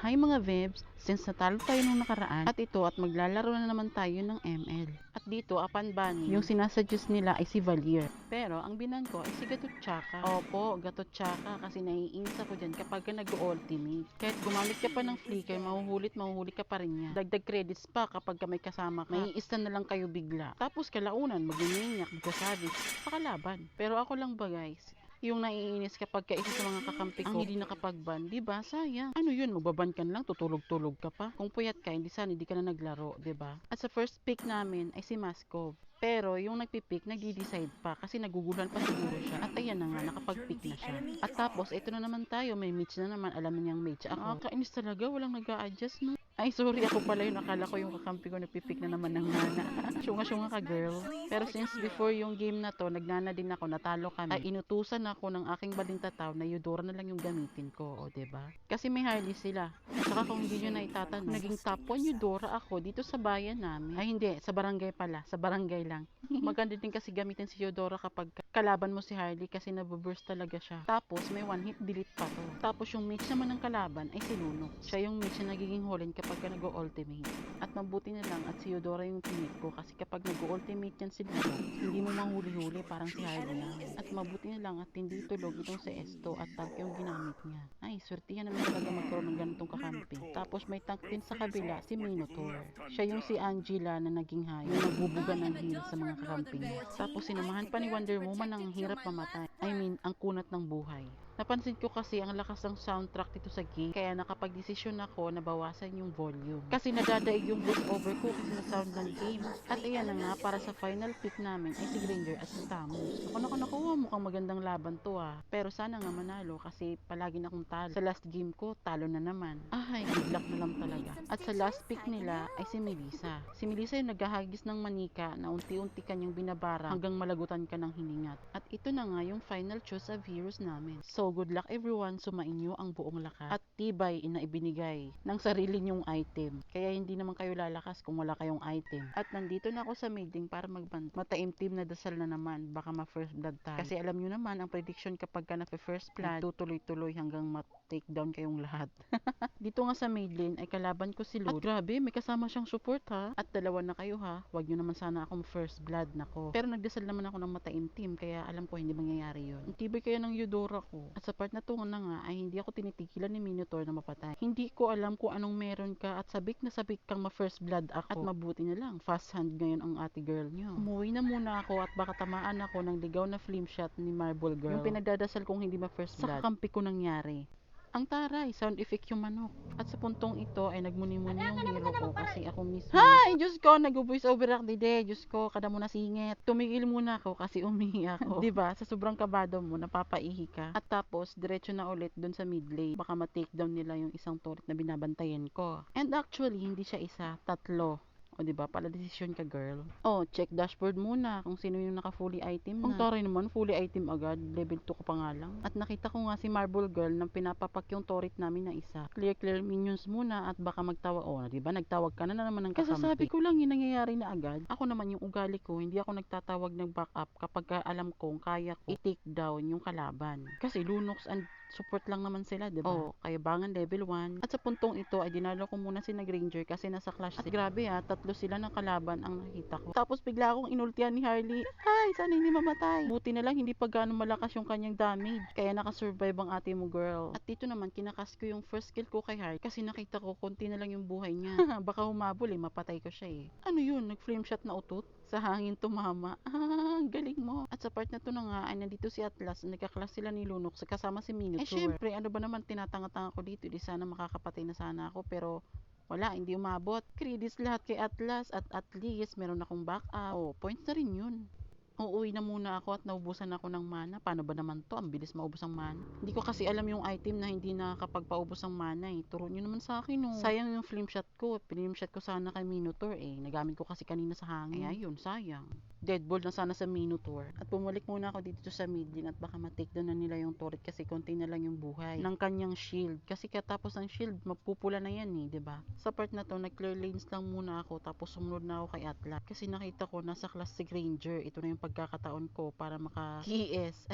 Hi mga Vebs, since natalo tayo nung nakaraan at ito at maglalaro na naman tayo ng ML. At dito, Apan Bunny, yung sinasuggest nila ay si Valier. Pero ang binan ko ay si Gatot Chaka. Opo, Gatot Chaka kasi naiinis ako dyan kapag ka nag-ultimate. Kahit gumamit ka pa ng flicker, mahuhuli ka pa rin niya. Dagdag credits pa kapag ka may kasama ka. Maiista na lang kayo bigla. Tapos kalaunan, mag-maniac, mag-savage, pakalaban. Pero ako lang ba guys, yung naiinis kapag isa sa mga kakampi ko ang hindi nakapag-ban, di ba? Sayang. Ano yun, magbaban ka na lang, tutulog-tulog ka pa. Kung puyat ka, hindi ka na naglaro, di ba? At sa first pick namin ay si Maskov. Pero yung nagpipick, nagdi-decide pa kasi naguguluhan pa siguro siya. At ayan na nga, nakapag-pick na siya. At tapos, ito na naman tayo, may match na naman. Alam niyang match ako. Nakakainis talaga, walang nag-a-adjust, no? Ay, sorry, ako pala yun. Akala ko yung kakampi ko nagpipick na naman ng nana. Syunga-syunga ka, girl. Pero since before yung game na to, nagnana din ako, natalo kami. Ay, inutusan ako ng aking balintataw na Eudora na lang yung gamitin ko, o diba? Kasi may Harley sila. Saka kung hindi nyo na itatanong, naging top 1 Eudora ako dito sa bayan namin. Ay, hindi, sa barangay pala. Sa barangay lang. Maganda din kasi gamitin si Eudora kapag kalaban mo si Harley kasi nabuburst talaga siya. Tapos, may one hit delete pa to. Tapos, yung mage naman ng kalaban ay si Lunox. Siya yung mage na nagiging Holland kapag ka nag-ultimate. At mabuti na lang at si Eudora yung teammate ko kasi kapag nag-ultimate yan si Lunox, hindi mo mahuli-huli parang si Harley lang. At mabuti na lang at hindi tulog itong si Esto at tank yung ginamit niya. Ay, swertihan naman talaga magkaroon ng ganitong kakampi. Tapos may tank din sa kabila si Minotaur. Siya yung si Angela na naging high, yung nagbubuga ng heal sa mga kakampi niya. Tapos sinamahan pa ni Wonder Woman ang hirap mamatay. I mean, ang kunat ng buhay. Napansin ko kasi ang lakas ng soundtrack dito sa game, kaya nakapag-desisyon ako na bawasan yung volume. Kasi nadadaig yung voiceover ko kasi sa sound ng game. At ayan na nga, para sa final pick namin ay si Granger at si Tamus. Naku, mukhang magandang laban to ah. Pero sana nga manalo kasi palagi na akong talo. Sa last game ko, talo na naman. Ay, good luck na lang talaga. At sa last pick nila ay si Melissa. Si Melissa yung naghahagis ng manika na unti-unti kanyang binabara hanggang malagutan ka ng hiningat. At ito na nga yung final choice of heroes namin. So, good luck everyone, sumainyo ang buong lakas at tibay na ibinigay ng sarili nyong item. Kaya hindi naman kayo lalakas kung wala kayong item. At nandito na ako sa maiding para magband. Mataimtim na dasal na naman, baka ma-first blood tayo. Kasi alam nyo naman, ang prediction kapag ka na-first blood, tutuloy-tuloy hanggang ma-take down kayong lahat. Dito nga sa maid lane ay kalaban ko si Lud. At grabe, may kasama siyang support ha. At dalawa na kayo ha. Huwag nyo naman sana akong first blood nako. Pero nagdasal naman ako ng mataimtim kaya alam ko hindi mangyayari yun. Tibay kaya ng Eudora ko. At sa part na to na nga ay hindi ako tinitigilan ni Minotaur na mapatay. Hindi ko alam kung anong meron ka at sabik na sabik kang ma-first blood ako. At mabuti na lang, fast hand ngayon ang ate girl nyo. Umuwi na muna ako at baka tamaan ako ng ligaw na flame shot ni Marble Girl. Yung pinagdadasal kong hindi ma-first blood. Sa kakampi ko nangyari. Ang taray, sound effect yung manok. At sa puntong ito ay nagmuni-muni yung hero ko kasi ako mismo. Hay! Diyos ko, nag-voice over act dide. Diyos ko, kada mo na singit. Tumigil muna ako kasi umihi ako. Diba? Sa sobrang kabado mo, napapaihi ka. At tapos, diretso na ulit dun sa mid lane. Baka ma-takedown nila yung isang turret na binabantayan ko. And actually, hindi siya isa, tatlo. O diba, pala desisyon ka girl. O, check dashboard muna kung sino yung naka-fully item na. Ang taray naman, fully item agad. Level 2 ko pa nga lang. At nakita ko nga si Marble Girl nang pinapapak yung turret namin na isa. Clear minions muna at baka magtawag. O, diba, nagtawag ka na naman ng kakampi. Kasasabi ko lang yung nangyayari na agad. Ako naman yung ugali ko, hindi ako nagtatawag ng backup kapag alam kong kaya ko i-take down yung kalaban. Kasi Lunox and support lang naman sila, diba? O, kayabangan level 1. At sa puntong ito ay dinalo ko muna si Granger kasi nasa clash sila. At grabe ha, tatlo sila ng kalaban ang nakita ko. Tapos bigla akong inultihan ni Harley. Ay, sana hindi mamatay. Buti na lang hindi pa gaano malakas yung kanyang damage. Kaya nakasurvive ang ate mo girl. At dito naman kinakas ko yung first kill ko kay Harley kasi nakita ko konti na lang yung buhay niya. Baka humabol mapatay ko siya Ano yun, nag-flame shot na utot? Sa hangin tumama. Ang galing mo. At sa part na to na nga ay nandito si Atlas, nagkaklas sila ni Lunox kasama si Minotaur. Syempre, ano ba naman tinatanga-tanga ko dito, di sana makakapatay na sana ako pero wala, hindi umabot. Credits lahat kay Atlas at least meron akong backup. Oh, points na rin yun. Uuwi na muna ako at naubusan ako ng mana. Paano ba naman to? Ang bilis maubos ang mana. Hindi ko kasi alam yung item na hindi nakakapagpaubos ang mana Turo nyo naman sa akin Sayang yung flame shot ko. Flame shot ko sana kay Minotaur Nagamit ko kasi kanina sa hangin. Kaya yun, sayang. Deadbolt na sana sa Minotaur. At bumalik muna ako dito sa mid lane at baka ma-take down na nila yung turret kasi konti na lang yung buhay ng kanyang shield. Kasi katapos ng shield, mapupula na yan eh, 'di ba? Sa part na to, nag-clear lanes lang muna ako tapos sumunod na ako kay Atlas. Kasi nakita ko nasa class si Granger. Ito na yung pagkakataon ko para maka-KS.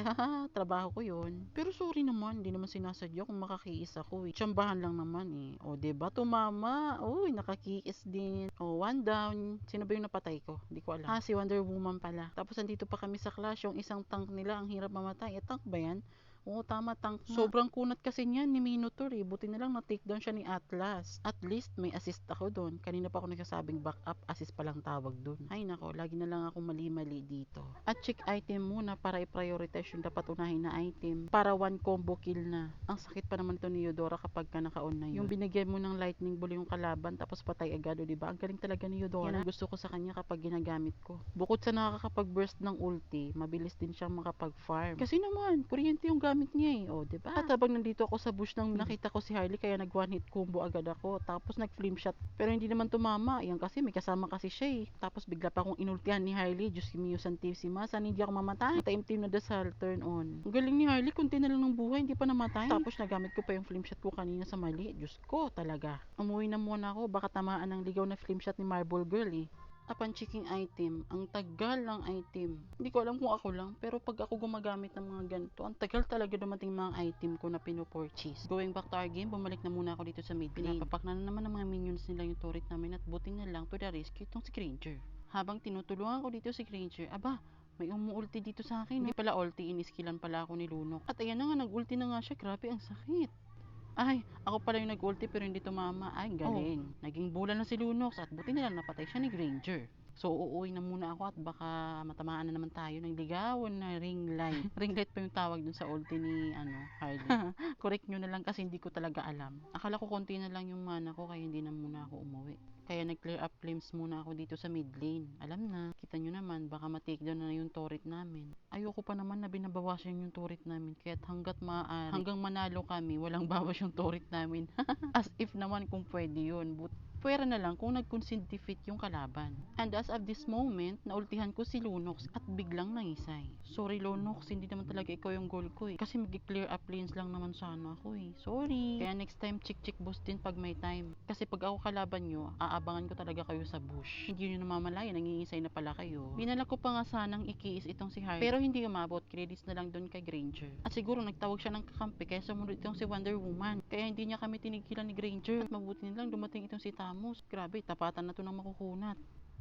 Trabaho ko yun. Pero sorry naman, hindi naman sinasadya kung maka-KS ako eh. Tsambahan lang naman eh. O 'di ba tumama? Uy, naka-KS din. O, one down. Sino ba yung napatay ko? Hindi ko alam. Si Wonder Woman pala. Tapos andito pa kami sa clash, yung isang tank nila, ang hirap mamatay. Tank ba yan? Oo, tama, tank nga. Sobrang kunat kasi niyan ni Minotaur eh. Buti na lang na-takedown siya ni Atlas. At least may assist ako doon. Kanina pa ako nagsasabing backup, assist pa lang tawag doon. Ay nako, lagi na lang ako mali-mali dito. At check item muna para i-prioritize yung dapat unahin na item. Para one combo kill na. Ang sakit pa naman ito ni Eudora kapag ka naka-on na yun. Yung binigyan mo ng lightning ball yung kalaban tapos patay agad, di ba? Ang galing talaga ni Eudora. Yan ang gusto ko sa kanya kapag ginagamit ko. Bukod sa nakakapag-burst ng ulti, mabilis din siyang makapag-farm. Kasi naman, kuryente yung gamit niya eh. O, diba? At habang nandito ako sa bush nang nakita ko si Harley, kaya nag one hit combo agad ako. Tapos nag flame shot. Pero hindi naman tumama. Yan kasi, may kasama kasi siya eh. Tapos bigla pa akong inultihan ni Harley. Diyos kimi yung santivsima. Sana hindi ako mamatay. Time-team na dasal. Turn on. Ang galing ni Harley. Kunti na lang ng buhay. Hindi pa namatay. Tapos nagamit ko pa yung flame shot ko kanina sa mali. Diyos ko talaga. Umuwi na muna ako. Baka tamaan ng ligaw na flame shot ni Marble Girl eh. Upon checking item, ang tagal ng item. Hindi ko alam kung ako lang, pero pag ako gumagamit ng mga ganito, ang tagal talaga dumating mga item ko na pinopurchase. Going back to our game, bumalik na muna ako dito sa mid lane. Pinapapak na naman ng mga minions nila yung turret namin at buti na lang to the rescue itong si Granger. Habang tinutulungan ko dito si Granger, aba, may umuulti dito sa akin. Hindi pala ulti, iniskilan pala ako ni Lunok. At ayan na nga, nag-ulti na nga siya. Grabe, ang sakit. Ay, ako pala yung nag-ulti pero hindi tumama. Ay, galing. Naging bola na si Lunox at buti na lang napatay siya ni Granger. So, uuwi na muna ako at baka matamaan na naman tayo ng ligawan na ring light. Ring light pa yung tawag dun sa ulti ni Harley. Correct nyo na lang kasi hindi ko talaga alam. Akala ko konti na lang yung mana ko kaya hindi na muna ako umuwi. Kaya nag-clear up flames muna ako dito sa mid lane. Alam na, kita nyo naman, baka ma-takedown na yung turret namin. Ayoko pa naman na binabawasan yung turret namin. Kaya hanggang manalo kami, walang bawas yung turret namin. As if naman kung pwede yun. Pwera na lang kung nag-concede defeat yung kalaban. And as of this moment, naultihan ko si Lunox at biglang nangisay. Sorry Lunox, hindi naman talaga ikaw yung goal ko eh. Kasi mag-clear up lanes lang naman sana ako eh. Sorry. Kaya next time, chick boost din pag may time. Kasi pag ako kalaban nyo, aabangan ko talaga kayo sa bush. Hindi nyo namamalayan, nangingisay na pala kayo. Binala ko pa nga sanang ikiis itong si Harley. Pero hindi umabot, credits na lang doon kay Granger. At siguro nagtawag siya ng kakampi kaya sumunod itong si Wonder Woman. Kaya hindi niya kami tinigilan ni Granger. At mabuti na lang dumating itong si Tamus. Grabe, tapatan na to ng makukunat.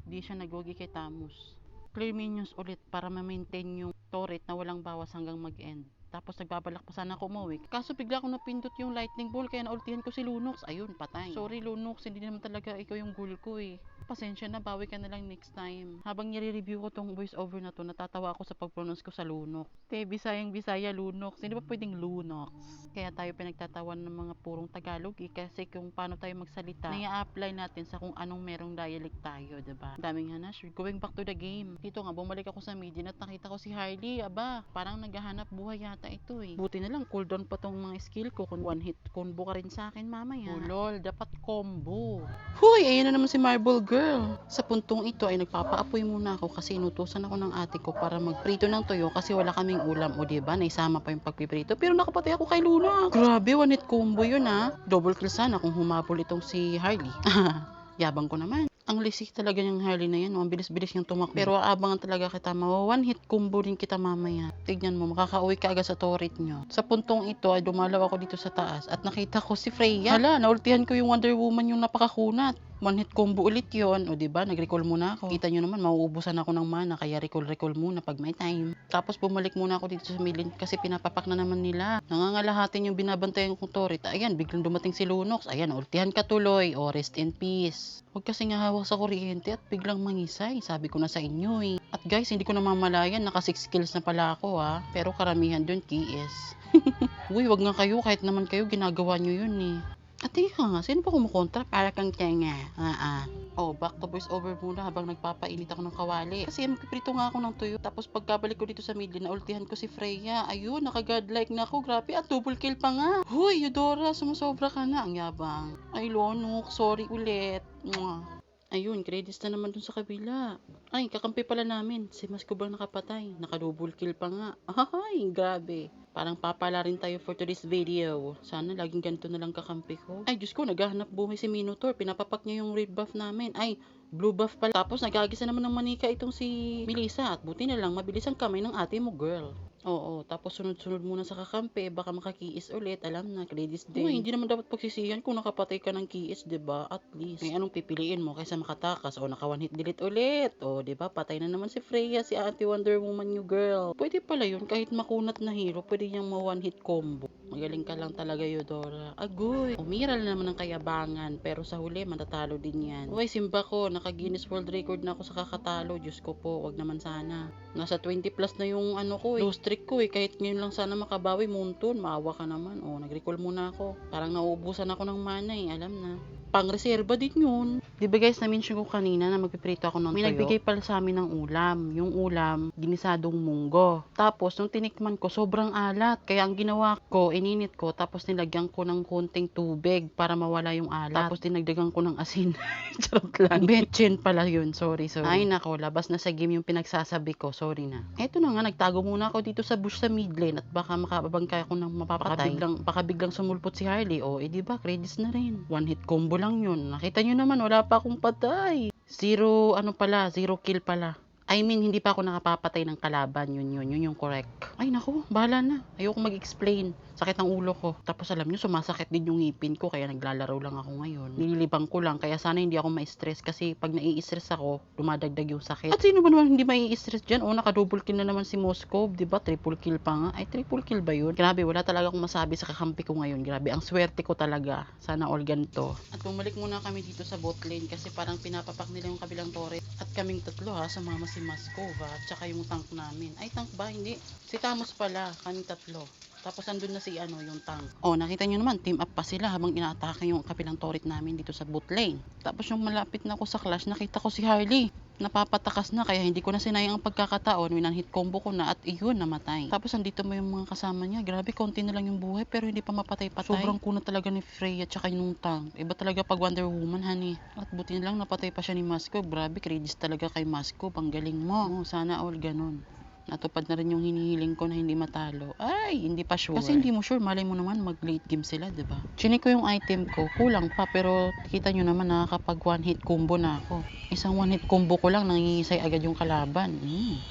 Di siya nagogi kay Tamus. Clear minions ulit para ma-maintain yung turret na walang bawas hanggang mag-end. Tapos nagbabalak pa sana ako umuwi. Kaso bigla ko napindot yung lightning ball kaya naultihan ko si Lunox. Ayun, patay. Sorry Lunox, hindi naman talaga ikaw yung goal ko eh. Pasensya na, bawi ka na lang next time. Habang nire-review ko tong voice over na to, natatawa ako sa pag-pronounce ko sa Lunox. Bisayang Bisaya Lunox. Hindi ba pwedeng Lunox? Kaya tayo pinagtatawan ng mga purong Tagalog eh. Kasi kung paano tayo magsalita, na-apply natin sa kung anong merong dialect tayo, diba? Daming hanash. Going back to the game. Dito nga, bumalik ako sa media at nakita ko si Harley. Aba, parang naghahanap buhay yata ito eh. Buti na lang, cooldown pa tong mga skill ko. Kung one hit combo ka rin sa akin mamaya. Oh lol, dapat combo. Huy, ayun na naman si Marble Girl. Sa puntong ito ay nagpapaapoy muna ako kasi inutusan ako ng ate ko para magprito ng tuyo kasi wala kaming ulam. O diba, naisama pa yung pagpiprito. Pero nakapatay ako kay Luna. Grabe, one hit combo yun ha. Double kill sana kung humabol itong si Harley. Yabang ko naman. Ang lisik talaga yung Harley na yan. Ang bilis-bilis niyang tumakbo. Pero aabangan talaga kita. One hit combo rin kita mamaya. Tignan mo, makakauwi ka agad sa turret nyo. Sa puntong ito ay dumalaw ako dito sa taas at nakita ko si Freya. Hala, naultihan ko yung Wonder Woman yung napakakunat. One hit combo ulit yun. O diba, nag-recall muna ako. Kita nyo naman, mauubusan ako ng mana. Kaya recall muna pag may time. Tapos bumalik muna ako dito sa milin kasi pinapapak na naman nila. Nangangalahatin yung binabantayan kong turret. Ayan, biglang dumating si Lunox. Ayan, ultihan ka tuloy. O, rest in peace. Huwag kasi nga hawak sa kuryente at biglang mangisay. Sabi ko na sa inyo eh. At guys, hindi ko na mamalayan. Naka 6 kills na pala ako ha. Pero karamihan dun KS. Uy, wag nga kayo. Kahit naman kayo, ginagawa nyo yun eh. At teka nga, sino pa kumukontra? Para kang tenga. Oh, back to voice over muna habang nagpapainit ako ng kawali. Kasi magpiprito nga ako ng tuyo. Tapos pagkabalik ko dito sa mid lane, naultihan ko si Freya. Ayun, naka-godlike na ako. Grabe, at double kill pa nga. Huy, Eudora, sumusobra ka na. Ang yabang. Ay, Lonok, sorry ulit. Ayun, credits na naman dun sa kabila. Ay, kakampi pala namin. Si Masko bang nakapatay? Naka-double kill pa nga. Ay, grabe. Parang papala rin tayo for today's video. Sana laging ganito na lang kakampi ko. Ay, Diyos ko, naghahanap buhay si Minotaur. Pinapapak niya yung red buff namin. Ay, blue buff pala. Tapos nagagisa naman ng manika itong si Melissa. At buti na lang, mabilis ang kamay ng ate mo, girl. Oo, tapos sunod-sunod muna sa kakampi, baka makakiis ulit, alam na, credits din. Uy, hindi naman dapat pagsisihan kung nakapatay ka ng kiis, 'di ba? At least, may anong pipiliin mo kaysa makatakas o naka one hit delete ulit. O, 'di ba? Patay na naman si Freya, si Ate Wonder Woman new girl. Pwede pala 'yun, kahit makunat na hero, pwede niyang ma one hit combo. Magaling ka lang talaga, Eudora. Agoy, umiral na naman ng kayabangan, pero sa huli, matatalo din yan. Uy, simba ko, naka-Guinness World Record na ako sa kakatalo. Diyos ko po, wag naman sana. Nasa 20 plus na yung ano ko low streak ko kahit ngayon lang sana makabawi, Moonton, maawa ka naman. O, nag-recall muna ako. Parang nauubusan ako ng mana alam na. Pang-reserva din yun. Di ba guys, na-mention ko kanina na magpiprito ako ng toyo? May nagbigay pala sa amin ng ulam. Yung ulam, ginisadong munggo. Tapos, nung tinikman ko, sobrang alat. Kaya ang ginawa ko, ininit ko, tapos nilagyan ko ng konting tubig para mawala yung alat. Tapos dinagdagan ko ng asin. Charot lang. Betchin pala yun. Sorry. Ay nako, labas na sa game yung pinagsasabi ko. Sorry na. Eto na nga, nagtago muna ako dito sa bush sa mid lane at baka makababangkay ako ng mapapatay. Baka biglang sumulpot si Harley. O, di ba, credits na rin. One hit combo lang yun. Nakita nyo naman, wala pa akong patay. Zero kill pala. I mean, hindi pa ako nakapapatay ng kalaban. Yun yung correct. Ay, naku, bahala na. Ayoko mag-explain. Sakit ng ulo ko. Tapos alam nyo, sumasakit din yung ngipin ko. Kaya naglalaro lang ako ngayon. Nililibang ko lang. Kaya sana hindi ako ma-stress. Kasi pag nai-stress ako, dumadagdag yung sakit. At sino ba naman hindi mai-stress dyan? O, naka-double kill na naman si Moskov. Diba? Triple kill pa nga. Ay, triple kill ba yun? Grabe, wala talaga akong masabi sa kakampi ko ngayon. Grabe, ang swerte ko talaga. Sana all ganito. At bumalik muna kami dito sa bot lane. Kasi parang pinapapak nila yung kabilang turret. At kaming tatlo ha, sumama si Maskova. At saka yung tank namin. Ay, tank ba? Hindi. Si Tamos pala. Kaming tatlo. Tapos andun na si yung tank. Oh, nakita nyo naman, team up pa sila habang inaatake yung kabilang turret namin dito sa bot lane. Tapos yung malapit na ako sa clash, nakita ko si Harley. Napapatakas na kaya hindi ko na sinayang ang pagkakataon. Winang hit combo ko na at iyon namatay. Tapos andito mo yung mga kasama niya. Grabe, konti na lang yung buhay pero hindi pa mapatay-patay. Sobrang kuna talaga ni Freya at saka yung tank. Iba talaga pag Wonder Woman, honey. At buti na lang napatay pa siya ni Masko. Grabe, credits talaga kay Masko. Ang galing mo. Oh, sana all ganun. Natupad na rin yung hinihiling ko na hindi matalo. Ay, hindi pa sure. Kasi hindi mo sure, malay mo naman mag-late game sila, diba? Chinik ko yung item ko, kulang pa, pero kita nyo naman nakakapag one hit combo na ako. Isang one hit combo ko lang, nangingisay agad yung kalaban.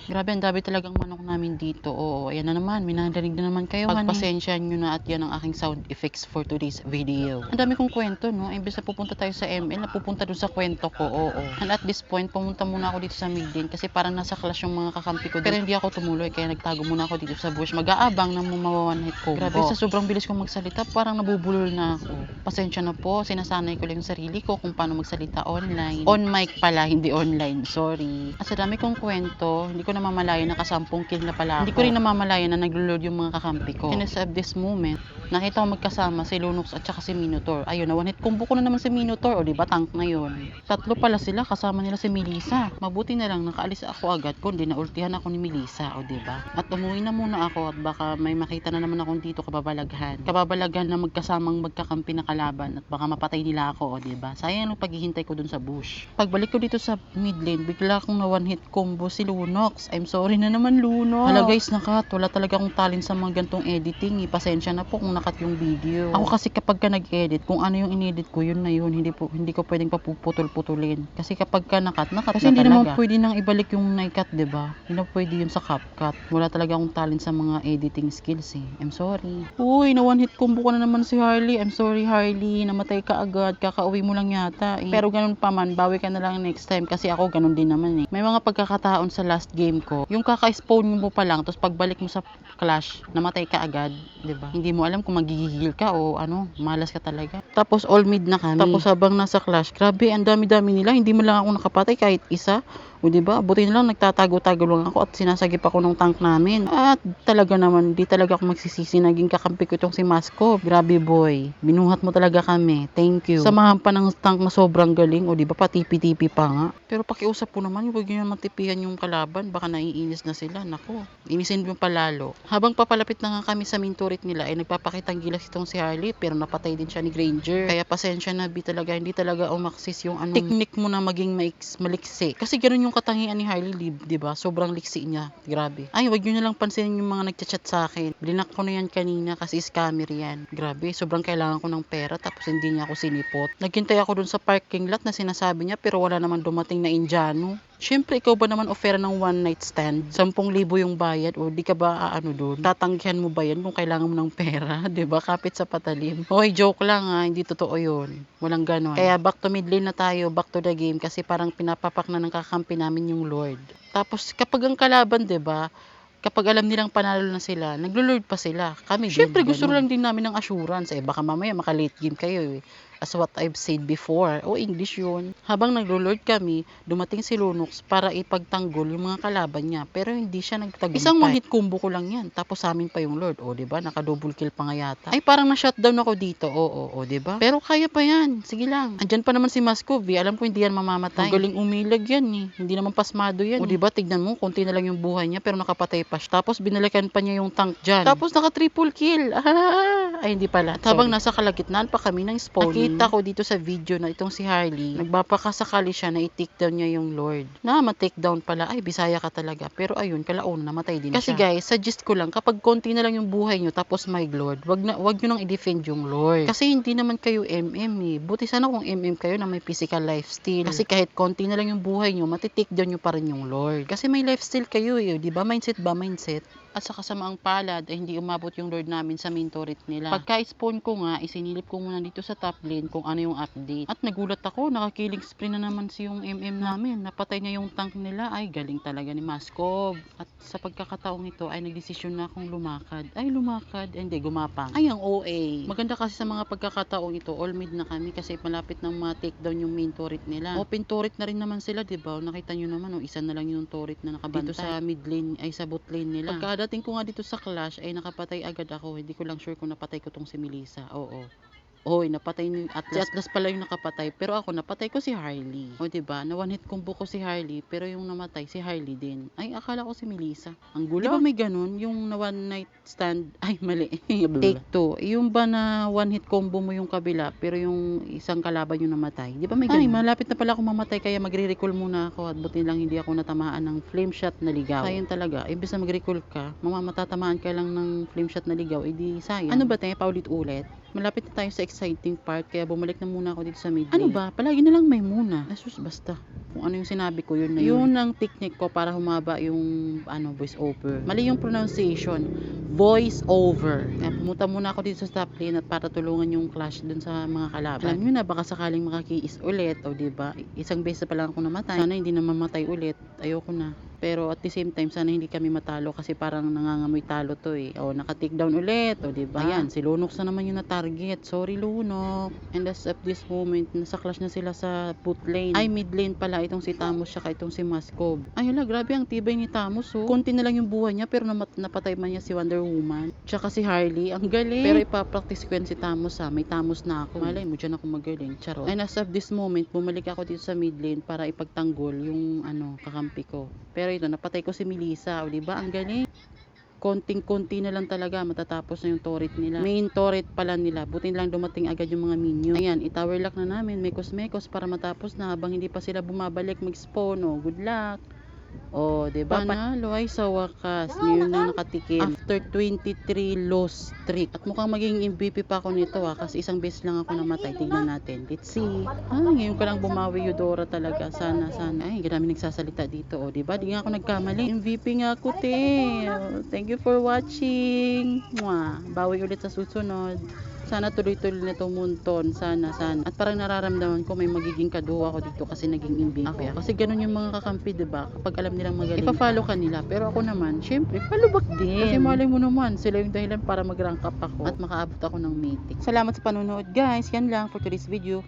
Grabe, ang dami talagang manok namin dito. Oo, ayan na naman, minadarig na naman kayo. Pagpasensya nyo na at yan ang aking sound effects for today's video. Ang dami kong kwento, no? Imbes na pupunta tayo sa ML, napupunta dun sa kwento ko, oo. And at this point, pumunta muna ako dito sa mid lane kasi parang nasa clash yung mga kakampi ko. Pero hindi ako tumuloy kaya nagtago muna ako dito sa bush. Mag-aabang ng mawawan hit combo. Grabe, sa sobrang bilis kong magsalita, parang nabubulol na ako. Pasensya na po, sinasanay ko lang yung sarili ko kung paano magsalita online. On mic pala, hindi online. Sorry. At sa dami kong kwento, hindi ko namamalaya na kasampung kill na pala ako. Hindi ko rin namamalaya na naglo-load yung mga kakampi ko. And at this moment, nakita ko magkasama si Lunox at saka si Minotaur. Ayun, na one hit combo ko na naman si Minotaur. O diba, tank na yun. Tatlo pala sila, kasama nila si Melissa. Mabuti na lang, nakaalis ako agad kundi naultihan ako ni Melissa. O diba? At umuwi na muna ako at baka may makita na naman akong dito kababalaghan na magkasamang magkakampi na kalaban at baka mapatay nila ako, o diba? Sayang ang paghihintay ko dun sa bush. Pagbalik ko dito sa mid lane, bigla akong na one hit combo si Lunox. I'm sorry na naman, Lunox. Hala guys, nakat. Wala talaga akong talent sa mga gantong editing. Pasensya na po kung nakat yung video. Ako kasi kapag ka nag-edit, kung ano yung inedit ko, yun na yun. Hindi ko pwedeng papuputol-putulin. Kasi kapag ka nakat kasi na hindi talaga. Naman pwede nang ibalik yung naikat, diba? Hindi na pwede yun sa CapCut. Wala talaga akong talent sa mga editing skills eh. I'm sorry. Uy, na one hit combo ko na naman si Harley. I'm sorry, Harley. Namatay ka agad. Kakauwi mo lang yata eh. Pero ganun pa man, bawi ka na lang next time kasi ako ganun din naman eh. May mga pagkakataon sa last game ko, yung kaka-spawn mo pa lang, tapos pagbalik mo sa clash, namatay ka agad, 'di ba? Hindi mo alam kung magigigil ka o ano, malas ka talaga. Tapos all mid na kami. Tapos habang nasa clash, grabe, ang dami-dami nila. Hindi mo lang ako nakapatay kahit isa. O diba, buti na lang nagtatago-tago lang ako at sinasagip ako ng tank namin. At talaga naman, di talaga ako magsisisi. Naging kakampi ko itong si Masko. Grabe boy, binuhat mo talaga kami. Thank you. Samahan pa ng tank na sobrang galing. O diba, patipi-tipi pa nga. Pero pakiusap po naman, huwag nyo naman tipihan yung kalaban. Baka naiinis na sila. Nako, inisin mo palalo. Habang papalapit na nga kami sa main turret nila, ay nagpapakita kitang gilas itong si Harley, pero napatay din siya ni Granger. Kaya pasensya na, B, talaga. Hindi talaga umaksis yung technique mo na maging maliksi. Kasi ganun yung katangian ni Harley, di ba? Sobrang liksi niya. Grabe. Ay, wag nyo na lang pansinin yung mga nagchat-chat sa akin. Blinak ko na yan kanina kasi scammer yan. Grabe, sobrang kailangan ko ng pera tapos hindi niya ako sinipot. Naghintay ako dun sa parking lot na sinasabi niya pero wala naman dumating na Indiano. Siyempre, ikaw ba naman offer ng one night stand? 10,000 yung bayad o di ka ba doon? Tatanggihan mo ba yan kung kailangan mo ng pera? 'Di ba? Kapit sa patalim. Hoy, joke lang ha, hindi totoo 'yun. Walang ganon. Kaya back to mid lane na tayo, back to the game kasi parang pinapapak na ng kakampi namin yung Lord. Tapos kapag ang kalaban, 'di ba? Kapag alam nilang panalo na sila, naglo-lord pa sila. Kami din. Siyempre, gusto lang din namin ng assurance. Baka mamaya maka-late game kayo as what I've said before. English yun. Habang naglo-lord kami, dumating si Lunox para ipagtanggol yung mga kalaban niya. Pero hindi siya nagtagumpay. Isang one hit combo ko lang yan. Tapos sa amin pa yung Lord. Diba? Naka-double kill pa nga yata. Ay, parang na-shutdown ako dito. Diba? Pero kaya pa yan. Sige lang. Andyan pa naman si Maskov. Alam ko hindi yan mamamatay. Ang galing umilag yan Hindi naman pasmado yan. Diba? Tignan mo, konti na lang yung buhay niya pero nakapatay pa siya. Tapos binalikan pa niya yung tank dyan. Tapos naka-triple kill. Ay, hindi pala. Habang nasa kalagitnaan pa kami ng spawn, nakita ko dito sa video na itong si Harley, nagbapakasakali siya na i-takedown niya yung Lord. Ma-takedown pala. Ay, Bisaya ka talaga. Pero ayun, kalaon, namatay din siya. Kasi guys, suggest ko lang, kapag konti na lang yung buhay nyo, tapos may Lord, wag nyo nang i-defend yung Lord. Kasi hindi naman kayo MM Buti sana kung MM kayo na may physical lifesteal. Kasi kahit konti na lang yung buhay nyo, matitakedown nyo pa rin yung Lord. Kasi may lifesteal kayo di ba? Mindset ba? Mindset. At sa kasamaang palad ay hindi umabot yung Lord namin sa main turret nila. Pagka-spawn ko nga, isinilip ko muna dito sa top lane kung ano yung update. At nagulat ako, nakakilling spree na naman si yung MM namin. Napatay niya yung tank nila. Ay, galing talaga ni Maskov. At sa pagkakataong ito ay nagdesisyon na akong lumakad. Hindi, gumapang. Ay, ang OA. Maganda kasi sa mga pagkakataong ito, all mid na kami kasi malapit ng ma-takedown yung main turret nila. Open turret na rin naman sila, diba? Nakita nyo naman, isa na lang yung turret na nakabantay. Dito sa mid lane, ay sa bot lane nila. Pagkadating ko nga dito sa clash, ay nakapatay agad ako. Hindi ko lang sure kung napatay ko tong si Melissa. Napatay ni Atlas. Si Atlas pala yung nakapatay. Pero ako, napatay ko si Harley. Diba? Na one hit combo ko si Harley. Pero yung namatay, si Harley din. Ay, akala ko si Melissa. Ang gulo. Diba may ganun? Yung na one night stand. Ay, mali. Take two. Yung ba na one hit combo mo yung kabila, pero yung isang kalaban yung namatay. Diba may ganun? Ay, malapit na pala ako mamatay. Kaya magre-recall muna ako. At buti lang hindi ako natamaan ng flame shot na ligaw. Sayang talaga. Imbes na mag-recall ka, matatamaan ka lang ng flame shot na ligaw. Di sayang. Ano ba tayo? Paulit-ulit. Malapit na tayo sa exciting part, kaya bumalik na muna ako dito sa mid lane. Ano ba? Palagi na lang may muna. Asus, basta. Kung ano yung sinabi ko, yun na yun. Yun ang technique ko para humaba yung voice over. Mali yung pronunciation. Voice over. Kaya pumunta muna ako dito sa top lane at para tulungan yung clash dun sa mga kalaban. Alam nyo na, baka sakaling makakiis ulit. Diba? Isang beses pa lang ako namatay. Sana hindi na mamatay ulit. Ayoko na. Pero at the same time, sana hindi kami matalo kasi parang nangangamoy talo to naka-takedown ulit. Diba? Ayan, si Lunox na naman yung na-target. Sorry, Lunox. And as of this moment, nasa clash na sila sa boot lane. Ay, mid lane pala itong si Tamos saka itong si Maskov. Ay, grabe ang tibay ni Tamos. Konti na lang yung buhay niya pero napatay man niya si Wonder Woman. Tsaka si Harley. Ang galing. Pero ipapractice ko yan si Tamos May Tamos na ako. Malay mo, dyan ako magaling. Charot. And as of this moment, bumalik ako dito sa mid lane para ipagtanggol yung kakampi ko. Pero ito, napatay ko si Melissa. Diba? Ang galing. Konting-konti na lang talaga matatapos na yung turret nila. Main turret pala nila. Buti lang dumating agad yung mga minions. Ayan, i-tower lock na namin. Mekos-mekos para matapos na habang hindi pa sila bumabalik mag-spawn. Good luck. Diba? Panalo ay sa wakas. Ngayon na nakatikim. After 23 loss streak. At mukhang magiging MVP pa ako nito kasi isang beses lang ako namatay. Tignan natin. Let's see. Ngayon ko lang bumawi Eudora talaga. Sana. Ay, grabe nagsasalita dito. Diba? Di nga ako nagkamali. MVP nga ako, te. Thank you for watching. Bawi ulit sa susunod. Sana tuloy-tuloy na itong munton. Sana. At parang nararamdaman ko may magiging kaduwa ako dito kasi naging MVP ako. Kasi ganun yung mga kakampi, diba? Kapag alam nilang magaling, ipa-follow ka nila. Pero ako naman, syempre, follow back din. Kasi malay mo naman, sila yung dahilan para mag-rank up ako at makaabot ako ng mythic. Salamat sa panonood, guys. Yan lang for today's video.